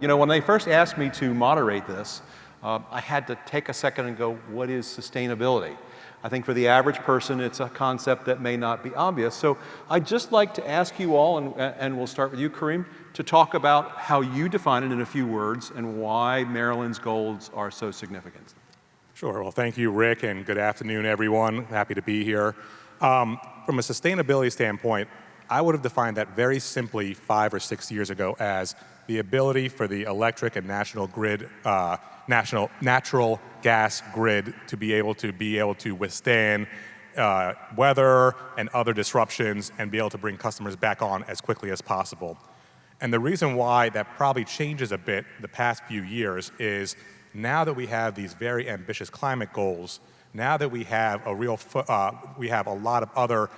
You know, when they first asked me to moderate this, I had to take a second and go, what is sustainability? I think for the average person, it's a concept that may not be obvious. So I'd just like to ask you all, and we'll start with you, Kareem, to talk about how you define it in a few words and why Maryland's goals are so significant. Sure. Well, thank you, Rick, and good afternoon, everyone. Happy to be here. From a sustainability standpoint, I would have defined that very simply 5 or 6 years ago as the ability for the electric and natural gas grid to be able to withstand weather and other disruptions and be able to bring customers back on as quickly as possible. And the reason why that probably changes a bit the past few years is now that we have these very ambitious climate goals, now that we have a lot of other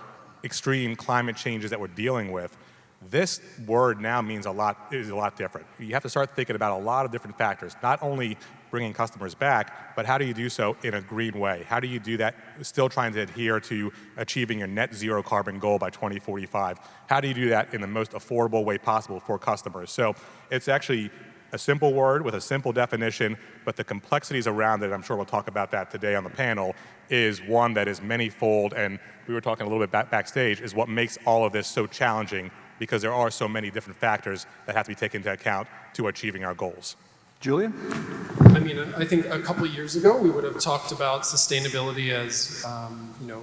extreme climate changes that we're dealing with, this word now is a lot different. You have to start thinking about a lot of different factors, not only bringing customers back, but how do you do so in a green way? How do you do that still trying to adhere to achieving your net zero carbon goal by 2045? How do you do that in the most affordable way possible for customers? So it's actually a simple word with a simple definition, but the complexities around it, I'm sure we'll talk about that today on the panel, is one that is many-fold, and we were talking a little bit backstage, is what makes all of this so challenging because there are so many different factors that have to be taken into account to achieving our goals. Julia? I mean, I think a couple of years ago, we would have talked about sustainability as,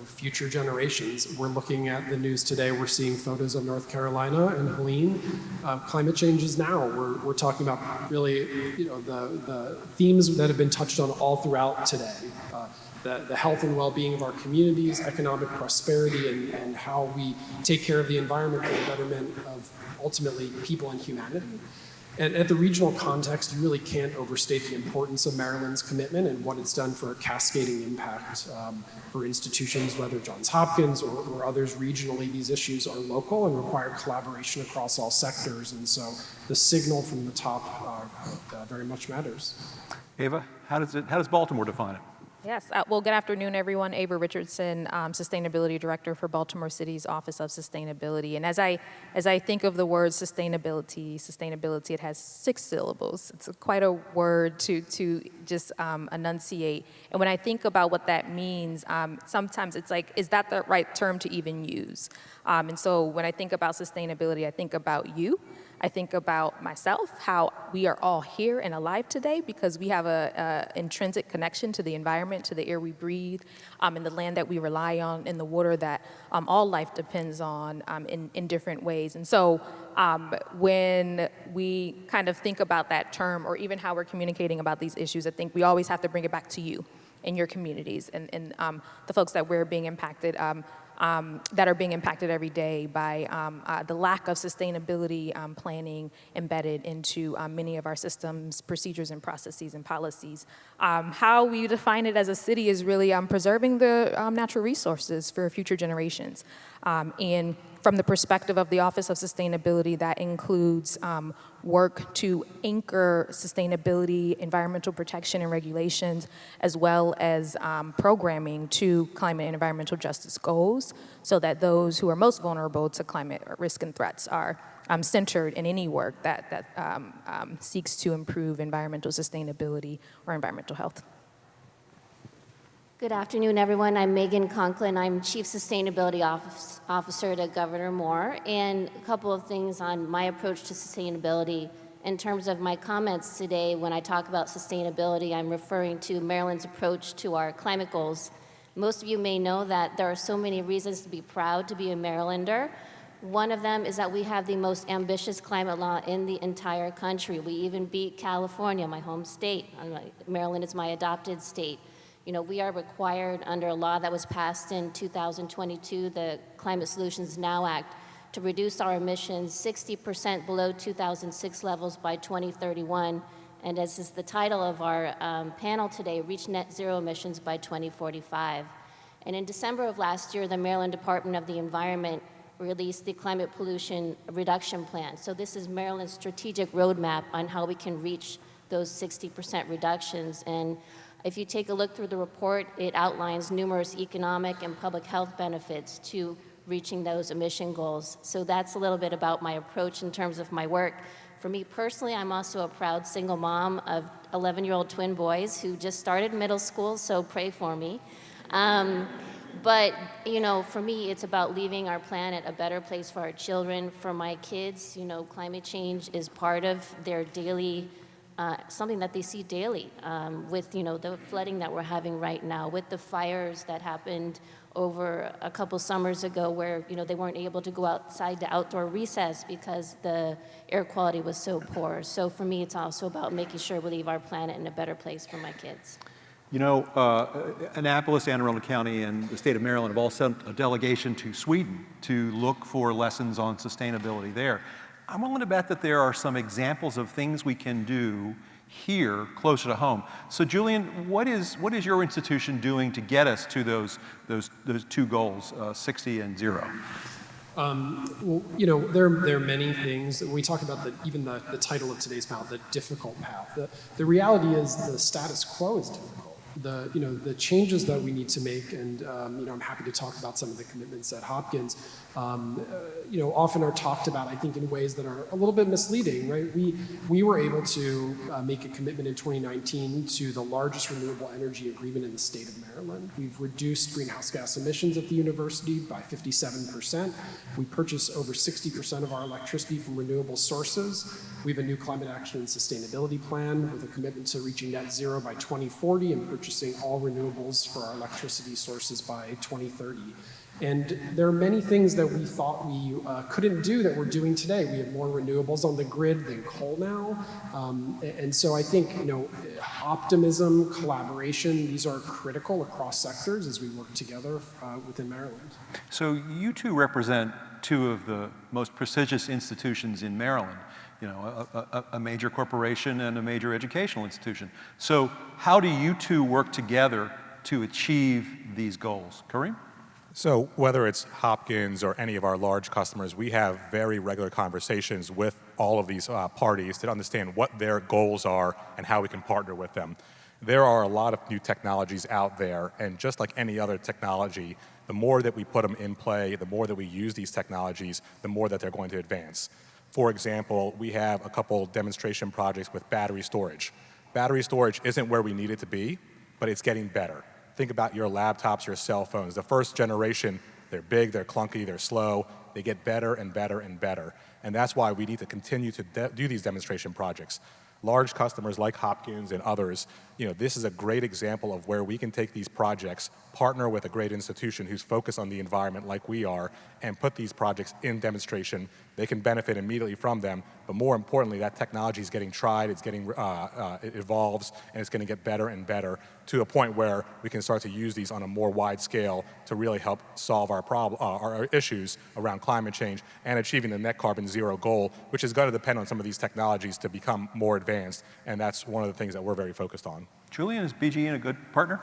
future generations. We're looking at the news today. We're seeing photos of North Carolina and Helene. Climate change is now. We're talking about really, the themes that have been touched on all throughout today. The health and well-being of our communities, economic prosperity, and how we take care of the environment for the betterment of ultimately people and humanity. And at the regional context, you really can't overstate the importance of Maryland's commitment and what it's done for a cascading impact for institutions, whether Johns Hopkins or others regionally. These issues are local and require collaboration across all sectors. And so the signal from the top very much matters. Ava, how does Baltimore define it? Yes, well, good afternoon, everyone. Ava Richardson, Sustainability Director for Baltimore City's Office of Sustainability. And as I think of the word sustainability, it has 6 syllables. It's quite a word to just enunciate. And when I think about what that means, sometimes it's like, is that the right term to even use? And so when I think about sustainability, I think about you. I think about myself, how we are all here and alive today because we have a intrinsic connection to the environment, to the air we breathe, and the land that we rely on, and the water that all life depends on in different ways. And so when we kind of think about that term, or even how we're communicating about these issues, I think we always have to bring it back to you and your communities and the folks that we're being impacted that are being impacted every day by the lack of sustainability planning embedded into many of our systems, procedures, and processes and policies. How we define it as a city is really preserving the natural resources for future generations. And from the perspective of the Office of Sustainability, that includes work to anchor sustainability, environmental protection and regulations, as well as programming to climate and environmental justice goals, so that those who are most vulnerable to climate risk and threats are centered in any work that seeks to improve environmental sustainability or environmental health. Good afternoon, everyone. I'm Megan Conklin. I'm Chief Sustainability Officer to Governor Moore. And a couple of things on my approach to sustainability. In terms of my comments today, when I talk about sustainability, I'm referring to Maryland's approach to our climate goals. Most of you may know that there are so many reasons to be proud to be a Marylander. One of them is that we have the most ambitious climate law in the entire country. We even beat California, my home state. Maryland is my adopted state. We are required under a law that was passed in 2022, the Climate Solutions Now Act, to reduce our emissions 60% below 2006 levels by 2031. And as is the title of our panel today, reach net zero emissions by 2045. And in December of last year, the Maryland Department of the Environment released the Climate Pollution Reduction Plan. So this is Maryland's strategic roadmap on how we can reach those 60% reductions. And if you take a look through the report, it outlines numerous economic and public health benefits to reaching those emission goals. So that's a little bit about my approach in terms of my work. For me personally, I'm also a proud single mom of 11-year-old twin boys who just started middle school, so pray for me. But, for me, it's about leaving our planet a better place for our children. For my kids, climate change is part of their daily, something that they see daily with, the flooding that we're having right now, with the fires that happened over a couple summers ago where, they weren't able to go outside to outdoor recess because the air quality was so poor. So for me, it's also about making sure we leave our planet in a better place for my kids. Annapolis, Anne Arundel County, and the state of Maryland have all sent a delegation to Sweden to look for lessons on sustainability there. I'm willing to bet that there are some examples of things we can do here, closer to home. So, Julian, what is your institution doing to get us to those two goals, 60 and 0? Well, there are many things. We talk about even the title of today's panel, the difficult path. The reality is the status quo is difficult. The changes that we need to make, and I'm happy to talk about some of the commitments at Hopkins. Often are talked about, I think, in ways that are a little bit misleading, right? We were able to make a commitment in 2019 to the largest renewable energy agreement in the state of Maryland. We've reduced greenhouse gas emissions at the university by 57%. We purchase over 60% of our electricity from renewable sources. We have a new climate action and sustainability plan with a commitment to reaching net zero by 2040 and purchasing all renewables for our electricity sources by 2030. And there are many things that we thought we couldn't do that we're doing today. We have more renewables on the grid than coal now. And so I think, optimism, collaboration, these are critical across sectors as we work together within Maryland. So you two represent two of the most prestigious institutions in Maryland, a major corporation and a major educational institution. So how do you two work together to achieve these goals? Kareem? So whether it's Hopkins or any of our large customers, we have very regular conversations with all of these parties to understand what their goals are and how we can partner with them. There are a lot of new technologies out there, and just like any other technology, the more that we put them in play, the more that we use these technologies, the more that they're going to advance. For example, we have a couple demonstration projects with battery storage. Battery storage isn't where we need it to be, but it's getting better. Think about your laptops, your cell phones. The first generation, they're big, they're clunky, they're slow. They get better and better and better. And that's why we need to continue to do these demonstration projects. Large customers like Hopkins and others, this is a great example of where we can take these projects, partner with a great institution who's focused on the environment like we are, and put these projects in demonstration. They can benefit immediately from them, but more importantly, that technology is getting tried, it evolves, and it's going to get better and better to a point where we can start to use these on a more wide scale to really help solve our issues around climate change and achieving the net carbon zero goal, which is going to depend on some of these technologies to become more advanced, and that's one of the things that we're very focused on. Julian, is BGE a good partner?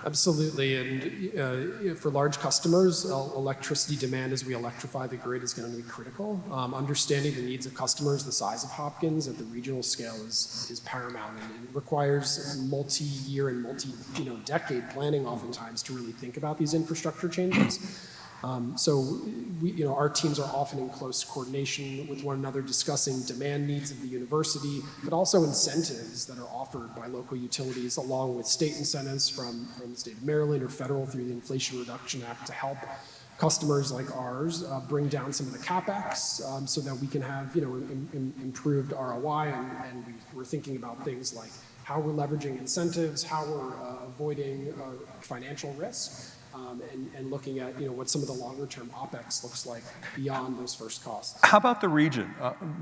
Absolutely, and for large customers, electricity demand as we electrify the grid is going to be critical. Understanding the needs of customers the size of Hopkins at the regional scale is paramount, and it requires multi-year and multi-decade planning oftentimes to really think about these infrastructure changes. So our teams are often in close coordination with one another, discussing demand needs of the university, but also incentives that are offered by local utilities, along with state incentives from the state of Maryland or federal through the Inflation Reduction Act to help customers like ours bring down some of the capex so that we can have improved ROI, and we're thinking about things like how we're leveraging incentives, how we're avoiding financial risk. And looking at what some of the longer-term OpEx looks like beyond those first costs. How about the region?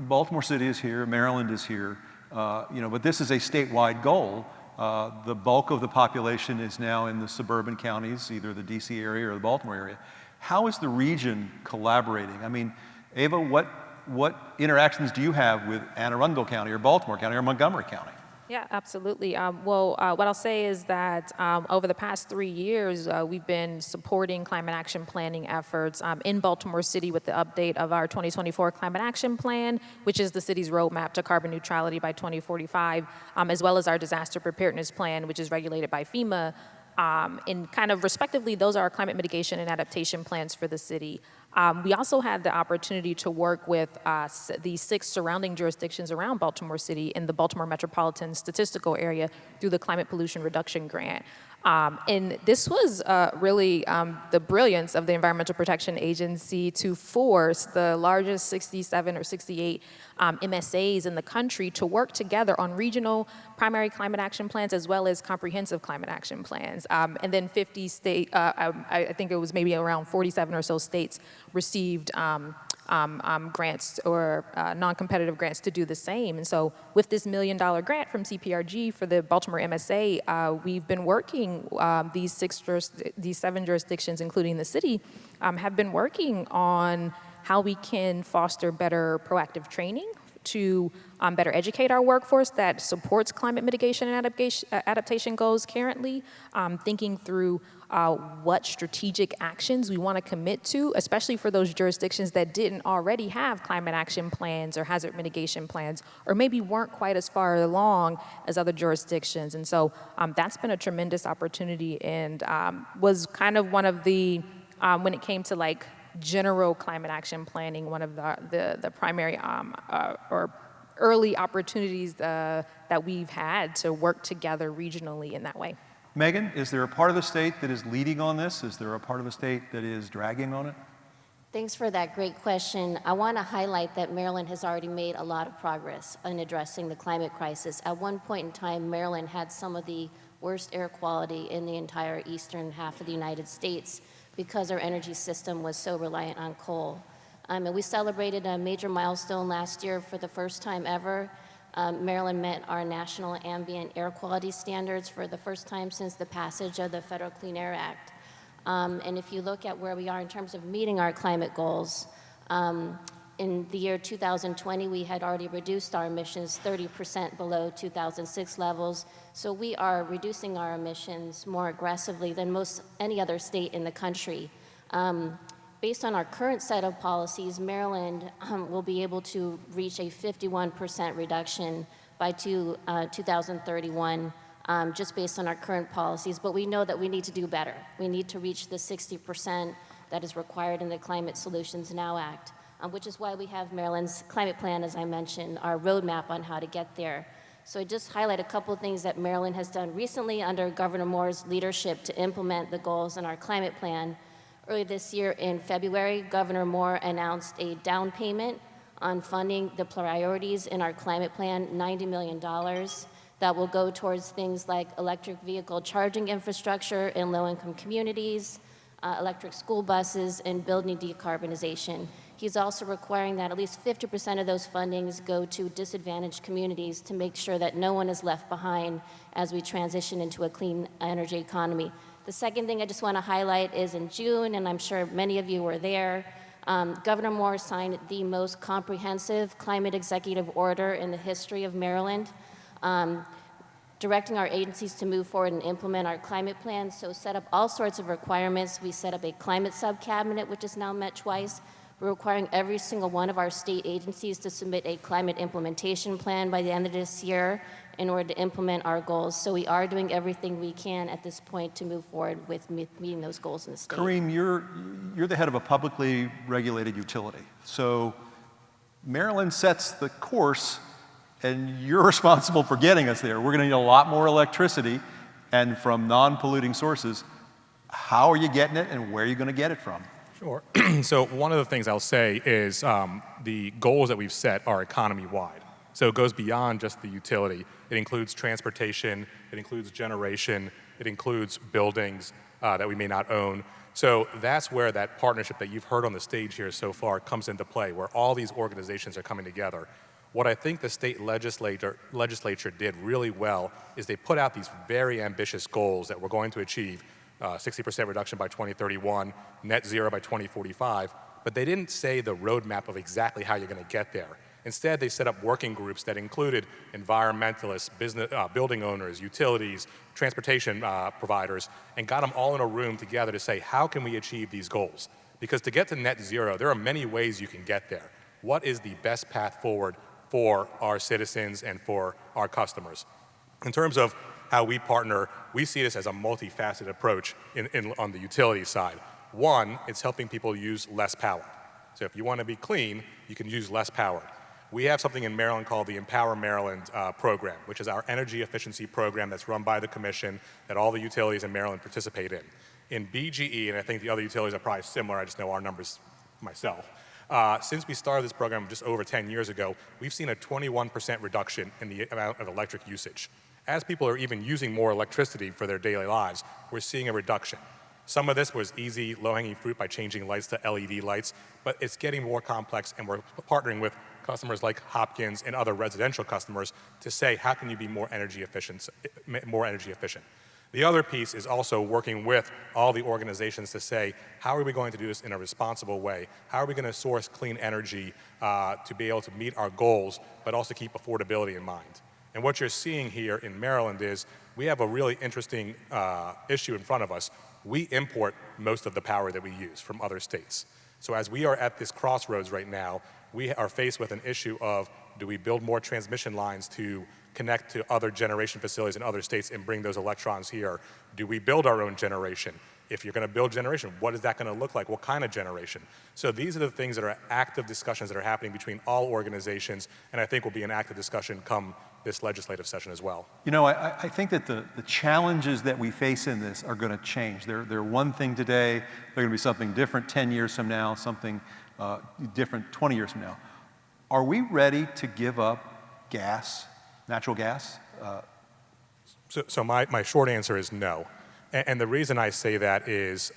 Baltimore City is here, Maryland is here, but this is a statewide goal. The bulk of the population is now in the suburban counties, either the DC area or the Baltimore area. How is the region collaborating? I mean, Ava, what interactions do you have with Anne Arundel County or Baltimore County or Montgomery County? Yeah, absolutely. What I'll say is that over the past 3 years, we've been supporting climate action planning efforts in Baltimore City with the update of our 2024 Climate Action Plan, which is the city's roadmap to carbon neutrality by 2045, as well as our disaster preparedness plan, which is regulated by FEMA. In kind of respectively, those are our climate mitigation and adaptation plans for the city. We also had the opportunity to work with the 6 surrounding jurisdictions around Baltimore City in the Baltimore metropolitan statistical area through the Climate Pollution Reduction Grant. And this was really the brilliance of the Environmental Protection Agency to force the largest 67 or 68 MSAs in the country to work together on regional primary climate action plans as well as comprehensive climate action plans. And then 50 state, I think it was maybe around 47 or so states received grants or non-competitive grants to do the same. And so with this $1 million grant from CPRG for the Baltimore MSA, we've been working, these 7 jurisdictions, including the city, have been working on how we can foster better proactive training to better educate our workforce that supports climate mitigation and adaptation goals currently, thinking through what strategic actions we want to commit to, especially for those jurisdictions that didn't already have climate action plans or hazard mitigation plans, or maybe weren't quite as far along as other jurisdictions. And so that's been a tremendous opportunity and was kind of one of the, when it came to like general climate action planning, one of the primary or early opportunities that we've had to work together regionally in that way. Megan, is there a part of the state that is leading on this? Is there a part of the state that is dragging on it? Thanks for that great question. I want to highlight that Maryland has already made a lot of progress in addressing the climate crisis. At one point in time, Maryland had some of the worst air quality in the entire eastern half of the United States because our energy system was so reliant on coal. And we celebrated a major milestone last year. For the first time ever, Maryland met our national ambient air quality standards for the first time since the passage of the Federal Clean Air Act. And if you look at where we are in terms of meeting our climate goals, in the year 2020, we had already reduced our emissions 30% below 2006 levels. So we are reducing our emissions more aggressively than most any other state in the country. Based on our current set of policies, Maryland will be able to reach a 51% reduction by 2031, just based on our current policies. But we know that we need to do better. We need to reach the 60% that is required in the Climate Solutions Now Act, which is why we have Maryland's climate plan, as I mentioned, our roadmap on how to get there. So I just highlight a couple of things that Maryland has done recently under Governor Moore's leadership to implement the goals in our climate plan. Earlier this year in February, Governor Moore announced a down payment on funding the priorities in our climate plan, $90 million, that will go towards things like electric vehicle charging infrastructure in low-income communities, electric school buses, and building decarbonization. He's also requiring that at least 50% of those fundings go to disadvantaged communities to make sure that no one is left behind as we transition into a clean energy economy. The second thing I just want to highlight is in June, and I'm sure many of you were there, Governor Moore signed the most comprehensive climate executive order in the history of Maryland, directing our agencies to move forward and implement our climate plan. So set up all sorts of requirements. We set up a climate subcabinet, which has now met twice. We're requiring every single one of our state agencies to submit a climate implementation plan by the end of this year in order to implement our goals. So we are doing everything we can at this point to move forward with meeting those goals in the state. Kareem, you're the head of a publicly regulated utility. So Maryland sets the course, and you're responsible for getting us there. We're going to need a lot more electricity and from non-polluting sources. How are you getting it, and where are you going to get it from? Sure. So one of the things I'll say is the goals that we've set are economy-wide. So it goes beyond just the utility. It includes transportation, it includes generation, it includes buildings that we may not own. So that's where that partnership that you've heard on the stage here so far comes into play, where all these organizations are coming together. What I think the state legislature did really well is they put out these very ambitious goals that we're going to achieve, 60% reduction by 2031, net zero by 2045, but they didn't say the roadmap of exactly how you're going to get there. Instead, they set up working groups that included environmentalists, building owners, utilities, transportation providers, and got them all in a room together to say, how can we achieve these goals? Because to get to net zero, there are many ways you can get there. What is the best path forward for our citizens and for our customers? In terms of how we partner, we see this as a multifaceted approach on the utility side. One, it's helping people use less power. So if you want to be clean, you can use less power. We have something in Maryland called the Empower Maryland program, which is our energy efficiency program that's run by the commission that all the utilities in Maryland participate in. In BGE, and I think the other utilities are probably similar, I just know our numbers myself, since we started this program just over 10 years ago, we've seen a 21% reduction in the amount of electric usage. As people are even using more electricity for their daily lives, we're seeing a reduction. Some of this was easy, low-hanging fruit by changing lights to LED lights, but it's getting more complex, and we're partnering with customers like Hopkins and other residential customers to say, how can you be more energy efficient? The other piece is also working with all the organizations to say, how are we going to do this in a responsible way? How are we going to source clean energy to be able to meet our goals, but also keep affordability in mind? And what you're seeing here in Maryland is we have a really interesting issue in front of us. We import most of the power that we use from other states. So as we are at this crossroads right now, we are faced with an issue of, do we build more transmission lines to connect to other generation facilities in other states and bring those electrons here? Do we build our own generation? If you're going to build generation, what is that going to look like? What kind of generation? So these are the things that are active discussions that are happening between all organizations, and I think will be an active discussion come this legislative session as well. You know, I think that the challenges that we face in this are going to change. They're one thing today, they're going to be something different 10 years from now, something different 20 years from now. Are we ready to give up gas, natural gas? So my short answer is no. And the reason I say that is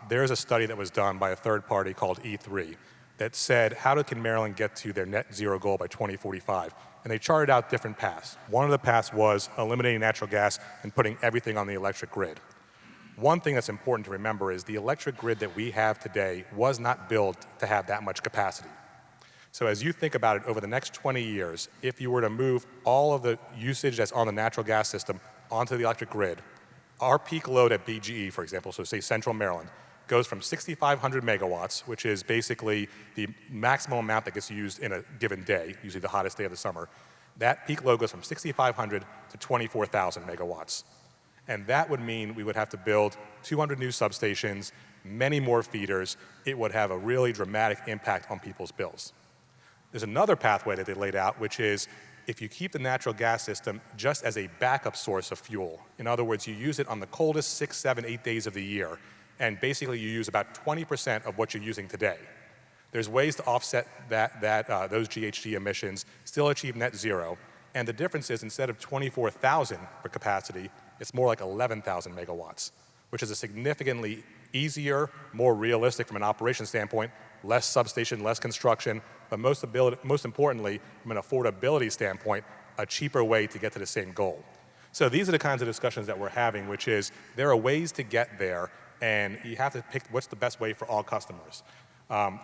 there's a study that was done by a third party called E3 that said, how can Maryland get to their net zero goal by 2045? And they charted out different paths. One of the paths was eliminating natural gas and putting everything on the electric grid. One thing that's important to remember is the electric grid that we have today was not built to have that much capacity. So as you think about it, over the next 20 years, if you were to move all of the usage that's on the natural gas system onto the electric grid, our peak load at BGE, for example, so say Central Maryland, goes from 6,500 megawatts, which is basically the maximum amount that gets used in a given day, usually the hottest day of the summer. That peak load goes from 6,500 to 24,000 megawatts. And that would mean we would have to build 200 new substations, many more feeders. It would have a really dramatic impact on people's bills. There's another pathway that they laid out, which is if you keep the natural gas system just as a backup source of fuel. In other words, you use it on the coldest 6, 7, 8 days of the year, and basically you use about 20% of what you're using today. There's ways to offset those GHG emissions, still achieve net zero, and the difference is instead of 24,000 for capacity, it's more like 11,000 megawatts, which is a significantly easier, more realistic from an operation standpoint, less substation, less construction, but most importantly, from an affordability standpoint, a cheaper way to get to the same goal. So these are the kinds of discussions that we're having, which is there are ways to get there, and you have to pick what's the best way for all customers.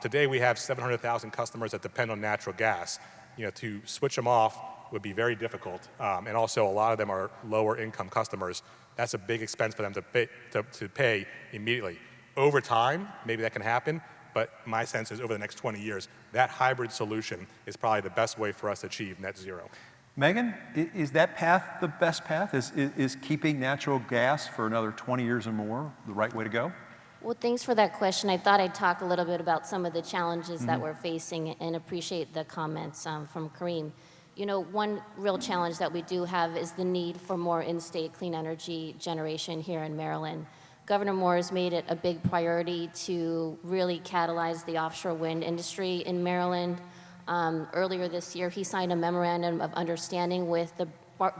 Today we have 700,000 customers that depend on natural gas. You know, to switch them off would be very difficult, and also a lot of them are lower income customers. That's a big expense for them to pay immediately. Over time, maybe that can happen, but my sense is over the next 20 years, that hybrid solution is probably the best way for us to achieve net zero. Megan, is that path the best path? Is keeping natural gas for another 20 years or more the right way to go? Well, thanks for that question. I thought I'd talk a little bit about some of the challenges that we're facing and appreciate the comments from Kareem. You know, one real challenge that we do have is the need for more in-state clean energy generation here in Maryland. Governor Moore has made it a big priority to really catalyze the offshore wind industry in Maryland. Earlier this year, he signed a memorandum of understanding with the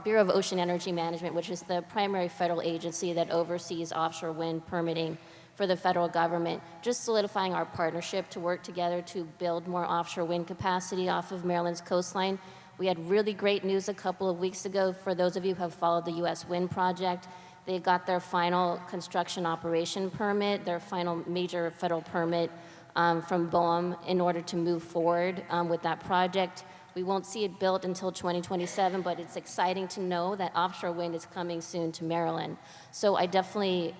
Bureau of Ocean Energy Management, which is the primary federal agency that oversees offshore wind permitting for the federal government, just solidifying our partnership to work together to build more offshore wind capacity off of Maryland's coastline. We had really great news a couple of weeks ago for those of you who have followed the U.S. Wind Project. They got their final construction operation permit, their final major federal permit from BOEM in order to move forward with that project. We won't see it built until 2027, but it's exciting to know that offshore wind is coming soon to Maryland. So I definitely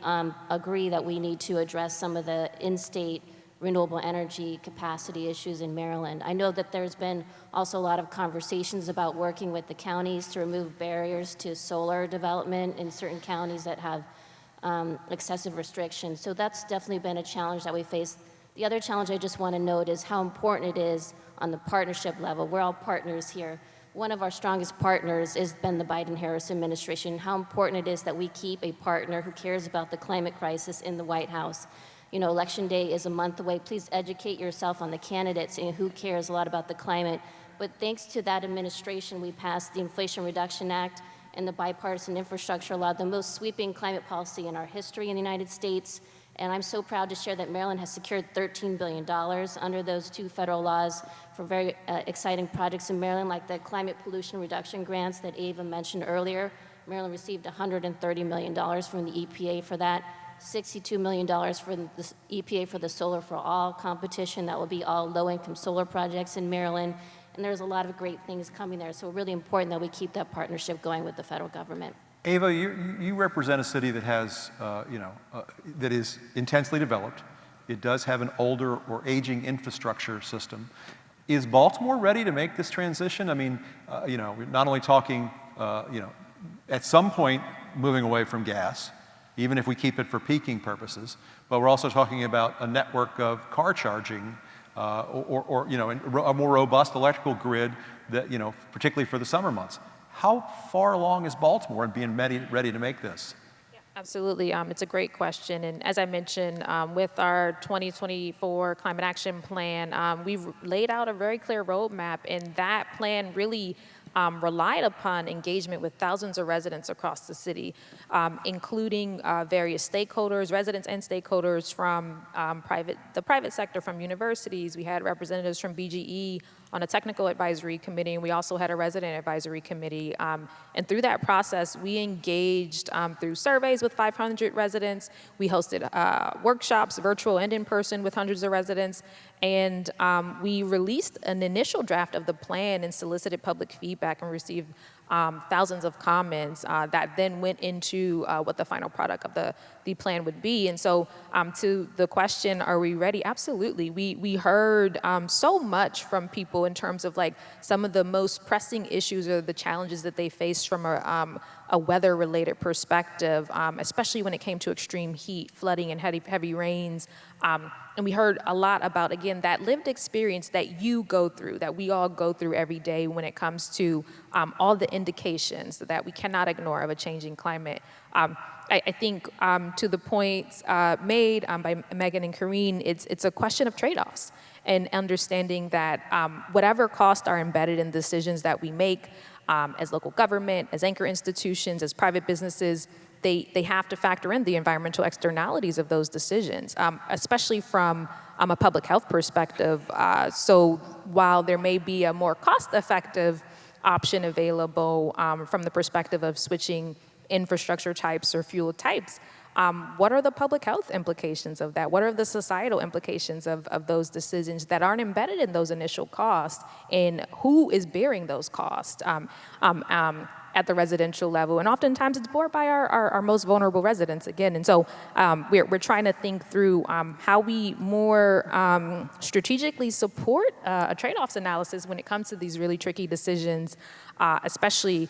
agree that we need to address some of the in-state renewable energy capacity issues in Maryland. I know that there's been also a lot of conversations about working with the counties to remove barriers to solar development in certain counties that have excessive restrictions. So that's definitely been a challenge that we face. The other challenge I just want to note is how important it is on the partnership level. We're all partners here. One of our strongest partners has been the Biden-Harris administration, how important it is that we keep a partner who cares about the climate crisis in the White House. You know, Election Day is a month away. Please educate yourself on the candidates and who cares a lot about the climate. But thanks to that administration, we passed the Inflation Reduction Act and the Bipartisan Infrastructure Law, the most sweeping climate policy in our history in the United States. And I'm so proud to share that Maryland has secured $13 billion under those two federal laws for very exciting projects in Maryland, like the climate pollution reduction grants that Ava mentioned earlier. Maryland received $130 million from the EPA for that, $62 million from the EPA for the Solar for All competition. That will be all low-income solar projects in Maryland. And there's a lot of great things coming there. So really important that we keep that partnership going with the federal government. Ava, you represent a city that has, that is intensely developed. It does have an older or aging infrastructure system. Is Baltimore ready to make this transition? I mean, we're not only talking, at some point moving away from gas, even if we keep it for peaking purposes, but we're also talking about a network of car charging or a more robust electrical grid that, particularly for the summer months. How far along is Baltimore in being ready to make this? Yeah, absolutely. It's a great question. And as I mentioned, with our 2024 Climate Action Plan, we've laid out a very clear roadmap, and that plan really relied upon engagement with thousands of residents across the city, including various stakeholders, residents and stakeholders from the private sector, from universities. We had representatives from BGE on a technical advisory committee, and we also had a resident advisory committee. And through that process, we engaged through surveys with 500 residents. We hosted workshops, virtual and in person, with hundreds of residents. And we released an initial draft of the plan and solicited public feedback and received thousands of comments that then went into what the final product of the plan would be. And so to the question, are we ready? Absolutely. We heard so much from people in terms of like some of the most pressing issues or the challenges that they face from a weather-related perspective, especially when it came to extreme heat, flooding, and heavy rains. And we heard a lot about, again, that lived experience that you go through, that we all go through every day when it comes to all the indications that we cannot ignore of a changing climate. I think to the points made by Megan and Karine, it's a question of trade-offs and understanding that whatever costs are embedded in decisions that we make as local government, as anchor institutions, as private businesses, they have to factor in the environmental externalities of those decisions, especially from a public health perspective. So while there may be a more cost-effective option available from the perspective of switching infrastructure types or fuel types, what are the public health implications of that? What are the societal implications of those decisions that aren't embedded in those initial costs, and who is bearing those costs at the residential level? And oftentimes it's borne by our most vulnerable residents again. And so we're trying to think through how we more strategically support a trade-offs analysis when it comes to these really tricky decisions, especially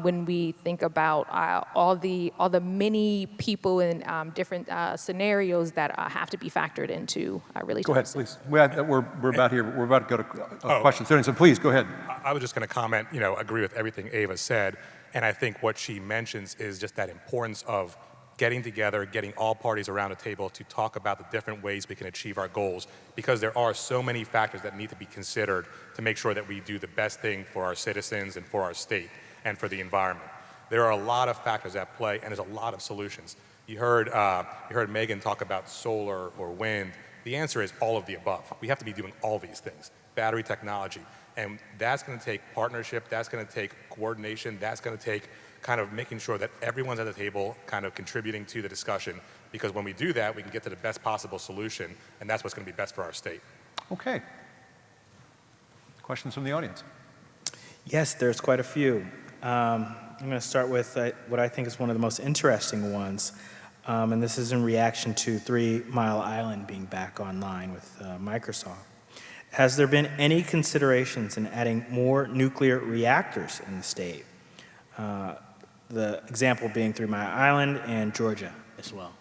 when we think about all the many people in different scenarios that have to be factored into really. Go ahead, please. We're about to go to questions. So please go ahead. I was just going to comment, agree with everything Ava said, and I think what she mentions is just that importance of getting together, getting all parties around a table to talk about the different ways we can achieve our goals, because there are so many factors that need to be considered to make sure that we do the best thing for our citizens and for our state and for the environment. There are a lot of factors at play, and there's a lot of solutions. You heard Megan talk about solar or wind. The answer is all of the above. We have to be doing all these things. Battery technology. And that's going to take partnership, that's going to take coordination, that's going to take kind of making sure that everyone's at the table kind of contributing to the discussion, because when we do that, we can get to the best possible solution, and that's what's going to be best for our state. Okay. Questions from the audience? Yes, there's quite a few. I'm going to start with what I think is one of the most interesting ones, and this is in reaction to 3 Mile Island being back online with Microsoft. Has there been any considerations in adding more nuclear reactors in the state? The example being 3 Mile Island and Georgia as well.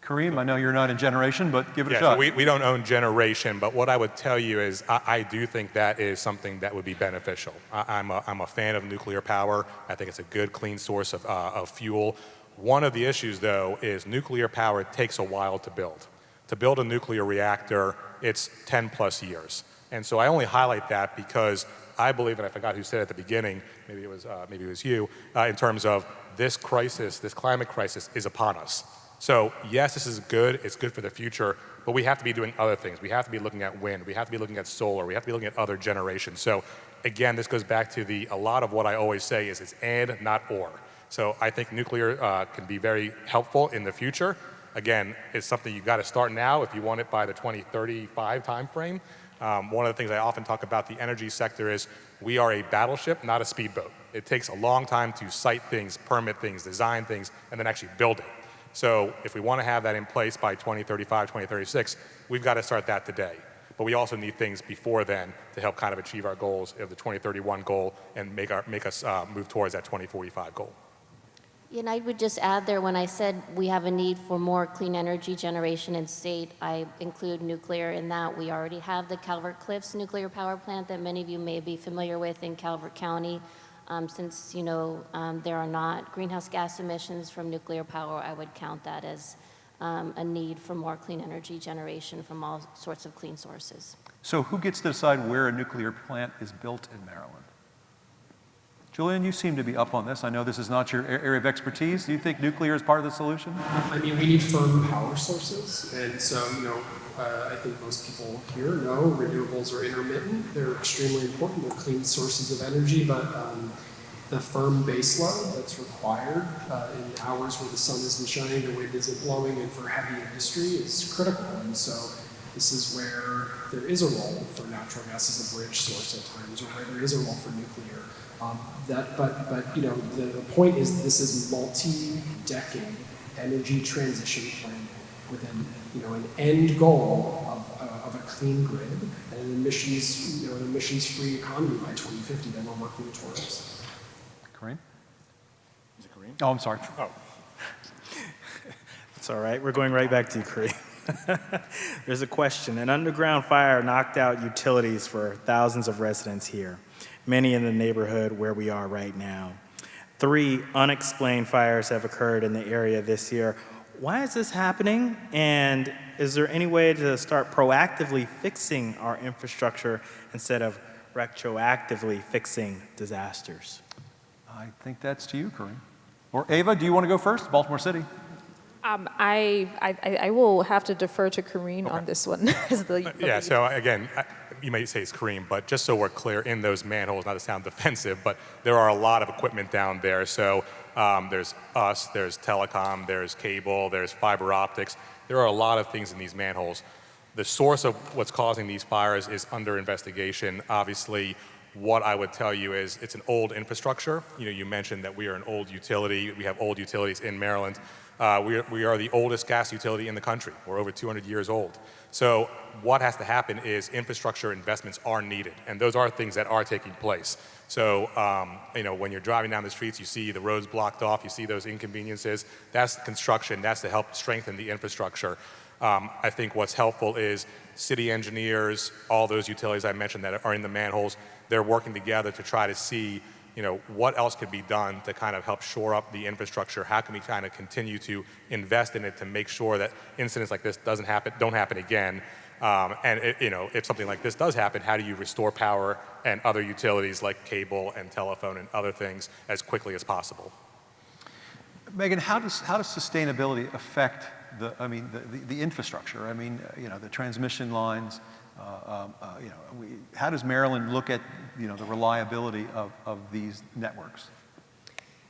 Kareem, I know you're not in generation, but give it a Yeah, shot. so we don't own generation, but what I would tell you is I do think that is something that would be beneficial. I'm a fan of nuclear power. I think it's a good, clean source of fuel. One of the issues, though, is nuclear power takes a while to build. To build a nuclear reactor, it's 10 plus years. And so I only highlight that because I believe, and I forgot who said it at the beginning, maybe it was you, in terms of this crisis, this climate crisis is upon us. So yes, this is good, it's good for the future, but we have to be doing other things. We have to be looking at wind, we have to be looking at solar, we have to be looking at other generations. So again, this goes back to a lot of what I always say is it's and, not or. So I think nuclear can be very helpful in the future. Again, it's something you've got to start now if you want it by the 2035 timeframe. One of the things I often talk about the energy sector is we are a battleship, not a speedboat. It takes a long time to site things, permit things, design things, and then actually build it. So if we want to have that in place by 2035, 2036, we've got to start that today. But we also need things before then to help kind of achieve our goals of the 2031 goal and make us move towards that 2045 goal. Yeah, and I would just add there, when I said we have a need for more clean energy generation in state, I include nuclear in that. We already have the Calvert Cliffs nuclear power plant that many of you may be familiar with in Calvert County. Since, there are not greenhouse gas emissions from nuclear power, I would count that as a need for more clean energy generation from all sorts of clean sources. So who gets to decide where a nuclear plant is built in Maryland? Julian, you seem to be up on this. I know this is not your area of expertise. Do you think nuclear is part of the solution? I mean, we need firm power sources, and so, I think most people here know renewables are intermittent. They're extremely important. They're clean sources of energy, but the firm baseload that's required in hours where the sun isn't shining, the wind isn't blowing, and for heavy industry is critical. And so this is where there is a role for natural gas as a bridge source at times, or where there is a role for nuclear. The point is this is multi-decade energy transition plan with an end goal of a clean grid and an emissions-free economy by 2050 that we're working towards. Kareem? Is it Kareem? Oh, I'm sorry. Oh. It's all right. We're going right back to you, Kareem. There's a question. An underground fire knocked out utilities for thousands of residents here, many in the neighborhood where we are right now. 3 unexplained fires have occurred in the area this year. Why is this happening? And is there any way to start proactively fixing our infrastructure instead of retroactively fixing disasters? I think that's to you, Kareem. Or Ava, do you want to go first? Baltimore City. I will have to defer to Kareen on this one. Yeah, so again, you may say it's Kareem, but just so we're clear, in those manholes, not to sound defensive, but there are a lot of equipment down there. So there's us, there's telecom, there's cable, there's fiber optics. There are a lot of things in these manholes. The source of what's causing these fires is under investigation. Obviously, what I would tell you is it's an old infrastructure. You mentioned that we are an old utility. We have old utilities in Maryland. We are the oldest gas utility in the country. We're over 200 years old. So what has to happen is infrastructure investments are needed, and those are things that are taking place. So, when you're driving down the streets, you see the roads blocked off, you see those inconveniences. That's construction. That's to help strengthen the infrastructure. I think what's helpful is city engineers, all those utilities I mentioned that are in the manholes, they're working together to try to see what else could be done to kind of help shore up the infrastructure? How can we kind of continue to invest in it to make sure that incidents like this don't happen again? If something like this does happen, how do you restore power and other utilities like cable and telephone and other things as quickly as possible? Megan, how does sustainability affect the infrastructure? I mean, the transmission lines. How does Maryland look at the reliability of these networks?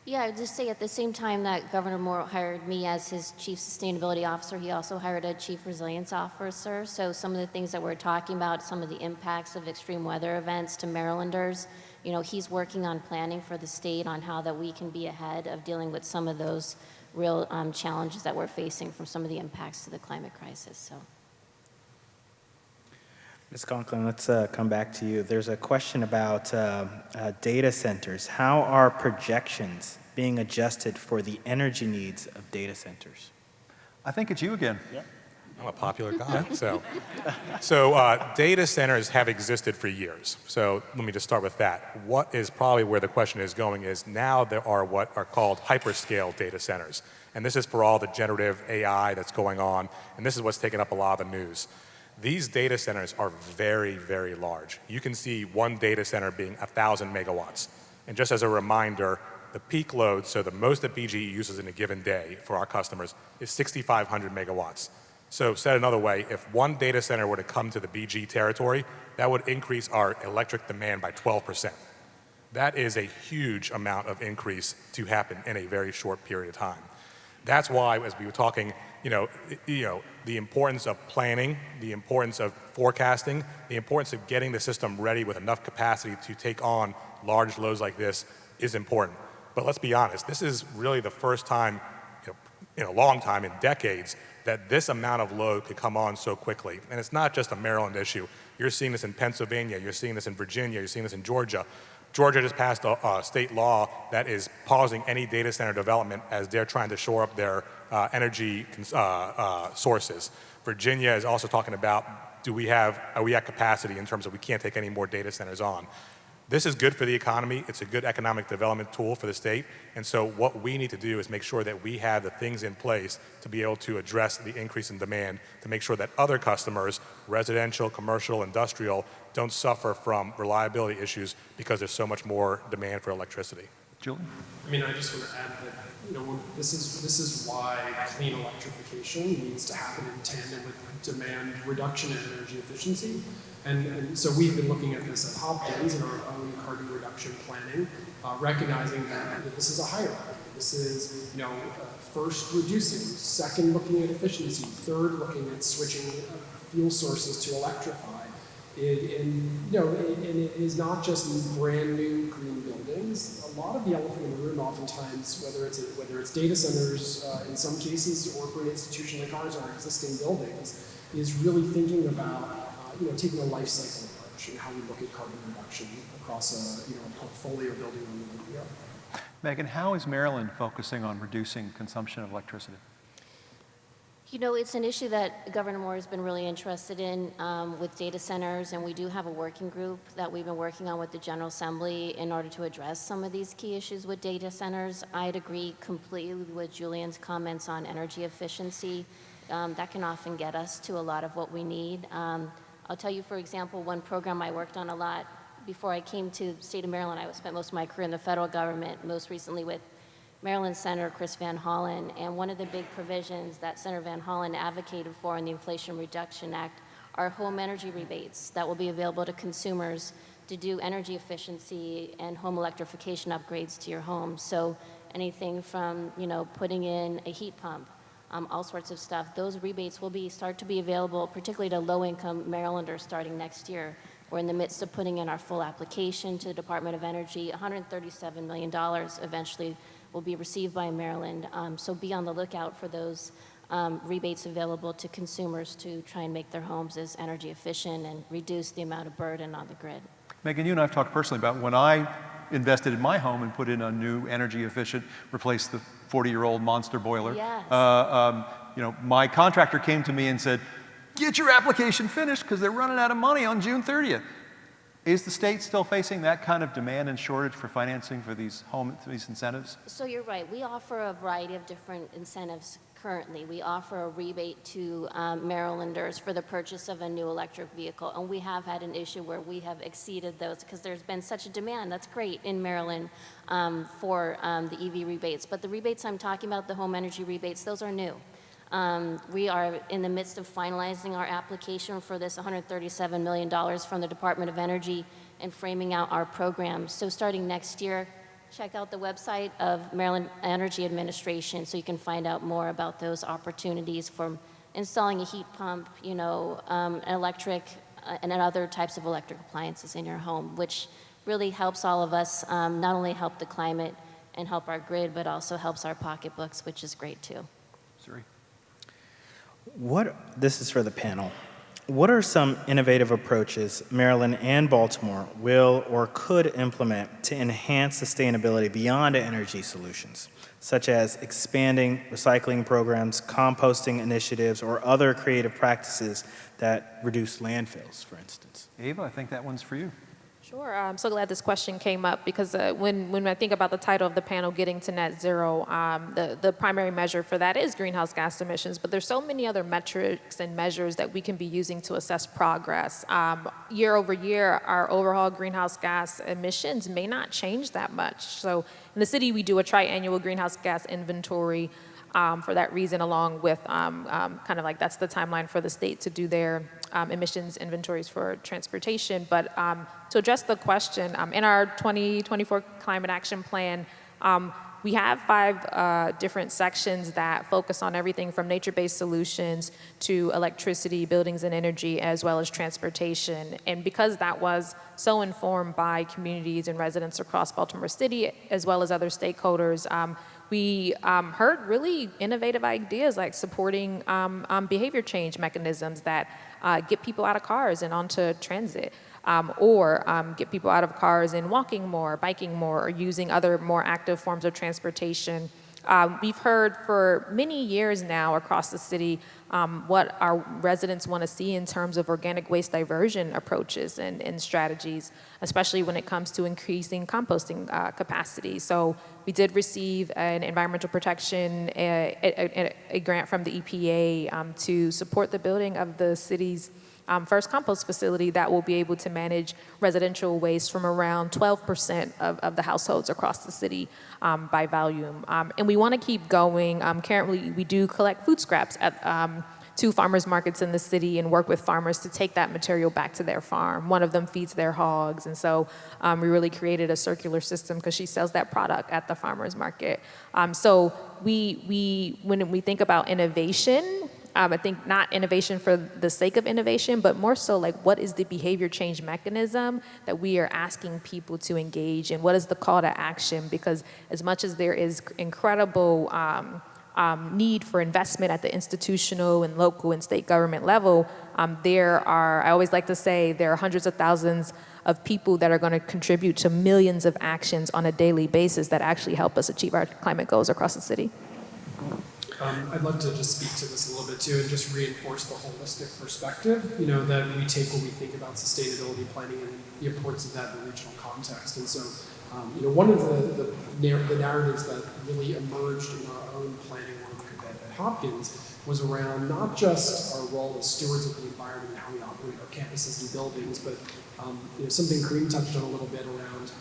Yeah, I would just say at the same time that Governor Moore hired me as his chief sustainability officer, he also hired a chief resilience officer. So some of the things that we're talking about, some of the impacts of extreme weather events to Marylanders, he's working on planning for the state on how that we can be ahead of dealing with some of those real challenges that we're facing from some of the impacts to the climate crisis. So. Ms. Conklin, let's come back to you. There's a question about data centers. How are projections being adjusted for the energy needs of data centers? I think it's you again. I'm a popular guy. Data centers have existed for years. So let me just start with that. What is probably where the question is going is now there are what are called hyperscale data centers. And this is for all the generative AI that's going on. And this is what's taken up a lot of the news. These data centers are very, very large. You can see one data center being 1,000 megawatts. And just as a reminder, the peak load, so the most that BGE uses in a given day for our customers, is 6,500 megawatts. So said another way, if one data center were to come to the BG territory, that would increase our electric demand by 12%. That is a huge amount of increase to happen in a very short period of time. That's why, as we were talking, the importance of planning, the importance of forecasting, the importance of getting the system ready with enough capacity to take on large loads like this is important. But let's be honest, this is really the first time in a long time, in decades, that this amount of load could come on so quickly. And it's not just a Maryland issue. You're seeing this in Pennsylvania, you're seeing this in Virginia, you're seeing this in Georgia. Georgia just passed a state law that is pausing any data center development as they're trying to shore up their energy sources. Virginia is also talking about, are we at capacity in terms of we can't take any more data centers on. This is good for the economy. It's a good economic development tool for the state. And so what we need to do is make sure that we have the things in place to be able to address the increase in demand, to make sure that other customers, residential, commercial, industrial, don't suffer from reliability issues because there's so much more demand for electricity. Julian? I mean, I just want to add that this is why clean electrification needs to happen in tandem with demand reduction and energy efficiency. And so we've been looking at this at Hopkins in our own carbon reduction planning, recognizing that this is a hierarchy. This is, first reducing, second looking at efficiency, third looking at switching fuel sources to electrify. And it is not just brand new green buildings. A lot of the elephant in the room, oftentimes, whether it's data centers in some cases, or for an institution like ours, our existing buildings, is really thinking about taking a life cycle approach and how we look at carbon reduction across a portfolio building on the way. Megan, how is Maryland focusing on reducing consumption of electricity? It's an issue that Governor Moore has been really interested in with data centers, and we do have a working group that we've been working on with the General Assembly in order to address some of these key issues with data centers. I'd agree completely with Julian's comments on energy efficiency. That can often get us to a lot of what we need. I'll tell you, for example, one program I worked on a lot before I came to the state of Maryland. I spent most of my career in the federal government, most recently with Maryland Senator Chris Van Hollen, and one of the big provisions that Senator Van Hollen advocated for in the Inflation Reduction Act are home energy rebates that will be available to consumers to do energy efficiency and home electrification upgrades to your home. So anything from, putting in a heat pump, all sorts of stuff. Those rebates will start to be available, particularly to low-income Marylanders starting next year. We're in the midst of putting in our full application to the Department of Energy. $137 million eventually will be received by Maryland. So be on the lookout for those rebates available to consumers to try and make their homes as energy efficient and reduce the amount of burden on the grid. Megan, you and I have talked personally about when I invested in my home and put in a new energy efficient, replaced the 40-year-old monster boiler. Yes. My contractor came to me and said, get your application finished because they're running out of money on June 30th. Is the state still facing that kind of demand and shortage for financing for these incentives? So you're right. We offer a variety of different incentives currently. We offer a rebate to Marylanders for the purchase of a new electric vehicle, and we have had an issue where we have exceeded those because there's been such a demand. That's great in Maryland for the EV rebates. But the rebates I'm talking about, the home energy rebates, those are new. We are in the midst of finalizing our application for this $137 million from the Department of Energy and framing out our program. So starting next year, check out the website of Maryland Energy Administration so you can find out more about those opportunities for installing a heat pump, electric and other types of electric appliances in your home, which really helps all of us not only help the climate and help our grid, but also helps our pocketbooks, which is great too. Suri. This is for the panel. What are some innovative approaches Maryland and Baltimore will or could implement to enhance sustainability beyond energy solutions, such as expanding recycling programs, composting initiatives, or other creative practices that reduce landfills, for instance? Ava, I think that one's for you. Sure. I'm so glad this question came up because when I think about the title of the panel, Getting to Net Zero, the primary measure for that is greenhouse gas emissions, but there's so many other metrics and measures that we can be using to assess progress. Year over year, our overall greenhouse gas emissions may not change that much. So in the city, we do a triannual greenhouse gas inventory. For that reason, along with kind of like that's the timeline for the state to do their emissions inventories for transportation. But to address the question, in our 2024 Climate Action Plan, we have 5 different sections that focus on everything from nature-based solutions to electricity, buildings and energy, as well as transportation. And because that was so informed by communities and residents across Baltimore City, as well as other stakeholders, we heard really innovative ideas like supporting behavior change mechanisms that get people out of cars and onto transit, or get people out of cars and walking more, biking more, or using other more active forms of transportation. We've heard for many years now across the city what our residents want to see in terms of organic waste diversion approaches and strategies, especially when it comes to increasing composting capacity. So we did receive an environmental protection, a grant from the EPA to support the building of the city's first compost facility that will be able to manage residential waste from around 12% of the households across the city by volume. And we want to keep going. Currently, we do collect food scraps at 2 farmers markets in the city and work with farmers to take that material back to their farm. One of them feeds their hogs. And so we really created a circular system because she sells that product at the farmers market. So when we think about innovation, I think not innovation for the sake of innovation, but more so like what is the behavior change mechanism that we are asking people to engage in? What is the call to action? Because as much as there is incredible need for investment at the institutional and local and state government level, I always like to say, there are hundreds of thousands of people that are going to contribute to millions of actions on a daily basis that actually help us achieve our climate goals across the city. I'd love to just speak to this a little bit too and just reinforce the holistic perspective, that we take when we think about sustainability planning and the importance of that in the regional context. And so, one of the narratives that really emerged in our own planning work at Hopkins was around not just our role as stewards of the environment and how we operate our campuses and buildings, but something Kareem touched on a little bit around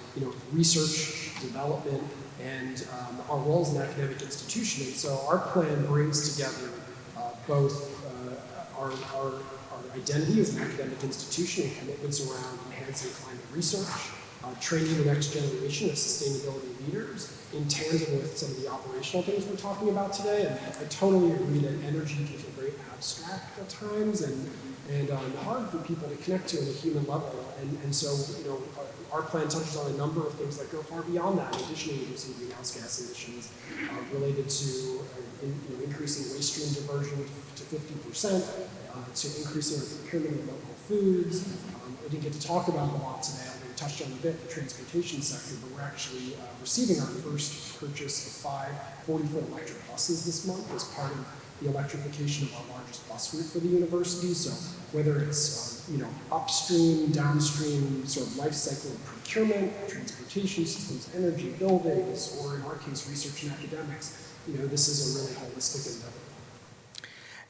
research, development, and our role as an academic institution. And so our plan brings together both our identity as an academic institution and commitments around enhancing climate research, training the next generation of sustainability leaders in tandem with some of the operational things we're talking about today. And I totally agree that energy can feel very abstract at times and hard for people to connect to on a human level. And so, our plan touches on a number of things that go far beyond that, in addition to reducing greenhouse gas emissions related to increasing waste stream diversion to 50%, to increasing our procurement of local foods. We didn't get to talk about it a lot today, although we touched on a bit, the transportation sector, but we're actually receiving our first purchase of 5 40-foot electric buses this month as part of the electrification of our largest bus route for the university. So whether it's upstream, downstream sort of life cycle of procurement, transportation systems, energy, buildings, or in our case, research and academics, this is a really holistic endeavor.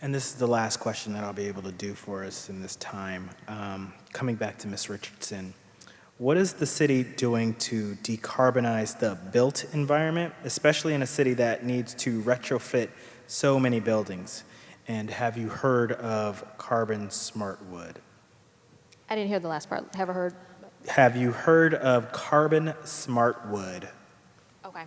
And this is the last question that I'll be able to do for us in this time. Coming back to Ms. Richardson, what is the city doing to decarbonize the built environment, especially in a city that needs to retrofit so many buildings? And have you heard of carbon smart wood? I didn't hear the last part. Have you heard of carbon smart wood? Okay.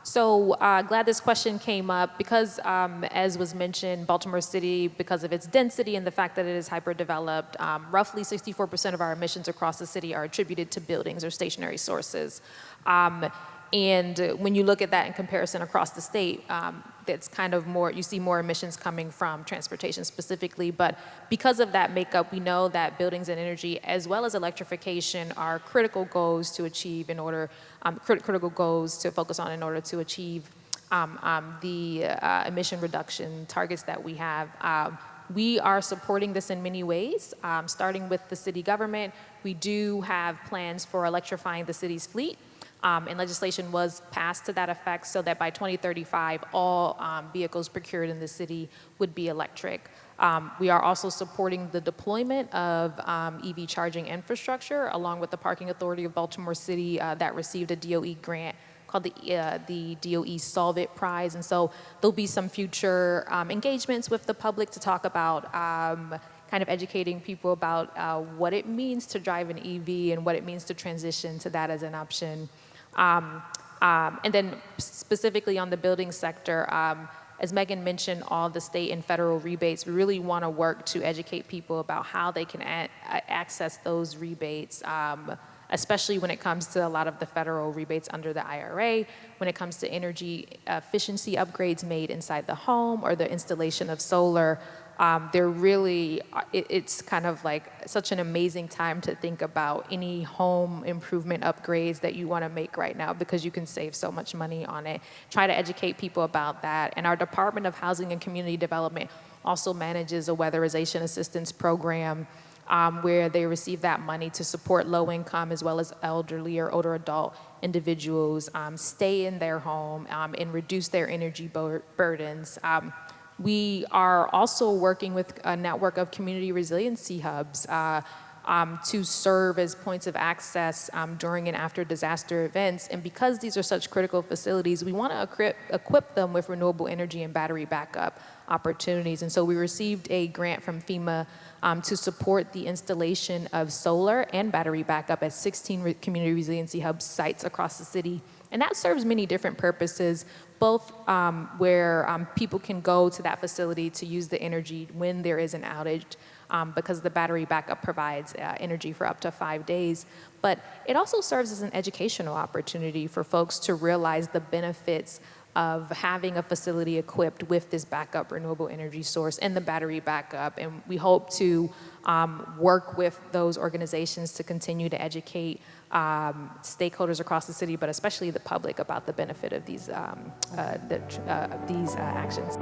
So glad this question came up because, as was mentioned, Baltimore City, because of its density and the fact that it is hyper-developed, roughly 64% of our emissions across the city are attributed to buildings or stationary sources. And when you look at that in comparison across the state, that's kind of more, you see more emissions coming from transportation specifically. But because of that makeup, we know that buildings and energy, as well as electrification, are critical goals to achieve in order, critical goals to focus on in order to achieve the emission reduction targets that we have. We are supporting this in many ways, starting with the city government. We do have plans for electrifying the city's fleet. And legislation was passed to that effect so that by 2035, all vehicles procured in the city would be electric. We are also supporting the deployment of EV charging infrastructure, along with the Parking Authority of Baltimore City that received a DOE grant called the DOE Solve It Prize. And so there'll be some future engagements with the public to talk about kind of educating people about what it means to drive an EV and what it means to transition to that as an option. And then specifically on the building sector, as Megan mentioned, all the state and federal rebates, we really want to work to educate people about how they can access those rebates, especially when it comes to a lot of the federal rebates under the IRA, when it comes to energy efficiency upgrades made inside the home or the installation of solar. They're really, it's kind of like such an amazing time to think about any home improvement upgrades that you want to make right now, because you can save so much money on it. Try to educate people about that. And our Department of Housing and Community Development also manages a weatherization assistance program where they receive that money to support low-income as well as elderly or older adult individuals stay in their home and reduce their energy burdens. We are also working with a network of community resiliency hubs to serve as points of access during and after disaster events. And because these are such critical facilities, we want to equip them with renewable energy and battery backup opportunities. And so we received a grant from FEMA to support the installation of solar and battery backup at 16 community resiliency hub sites across the city. And that serves many different purposes, both where people can go to that facility to use the energy when there is an outage, because the battery backup provides energy for up to 5 days. But it also serves as an educational opportunity for folks to realize the benefits of having a facility equipped with this backup renewable energy source and the battery backup. And we hope to work with those organizations to continue to educate stakeholders across the city, but especially the public, about the benefit of these actions.